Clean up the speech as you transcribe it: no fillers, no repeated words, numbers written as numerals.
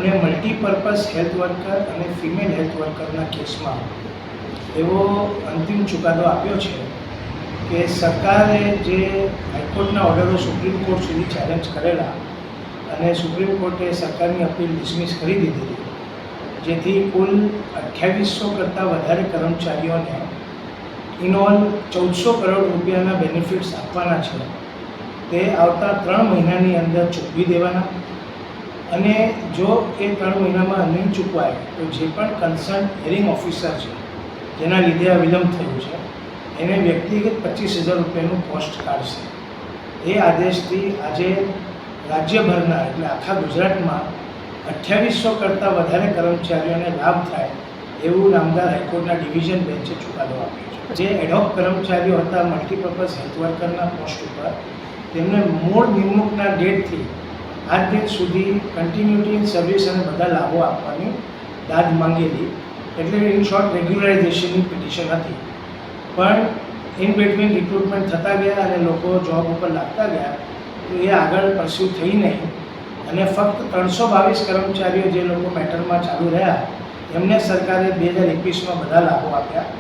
એમણે multipurpose health worker અને female health વર્કરના કેસમાં એવો અંતિમ ચુકાદો આપ્યો છે કે સરકારે જે હાઈકોર્ટના ઓર્ડરો સુપ્રીમ કોર્ટ સુધી ચેલેન્જ કરેલા અને સુપ્રીમ કોર્ટે સરકારની અપીલ ડિસમિસ કરી દીધી, જેથી કુલ 2800 કરતાં વધારે કર્મચારીઓને ઇન ઓલ 1400 કરોડ રૂપિયાના બેનિફિટ્સ આપવાના છે, તે આવતા 3 મહિનાની અંદર ચૂકવી દેવાના. અને જો એ 3 મહિનામાં નહીં ચૂકવાય તો જે પણ કન્સર્ન હિયરિંગ ઓફિસર છે જેના લીધે આ વિલંબ થયું છે એને વ્યક્તિગત 25,000 રૂપિયાનું કોસ્ટ કાઢશે. એ આદેશથી આજે રાજ્યભરના એટલે આખા ગુજરાતમાં 2800 કરતાં વધારે કર્મચારીઓને લાભ થાય એવું નામદાર હાઈકોર્ટના ડિવિઝન બેન્ચે ચુકાદો આપ્યો છે. જે એડહોક કર્મચારીઓ હતા મલ્ટીપર્પઝ હેલ્થ વર્કરના પોસ્ટ ઉપર, તેમને મૂળ નિમણૂકના ડેટથી આજ ડેટ સુધી કન્ટિન્યુટી ઇન સર્વિસ અને બધા લાભો આપવાની દાદ માંગેલી, એટલે ઇન શોર્ટ રેગ્યુલરાઇઝેશનની પિટિશન હતી. પણ ઇન બિટવીન રિક્રુટમેન્ટ થતા ગયા અને લોકો જોબ ઉપર લાગતા ગયા તો એ આગળ પરસ્યુ થઈ નહીં અને ફક્ત 322 કર્મચારીઓ જે લોકો મેટરમાં ચાલુ રહ્યા એમને સરકારે 2021માં બધા લાભો આપ્યા.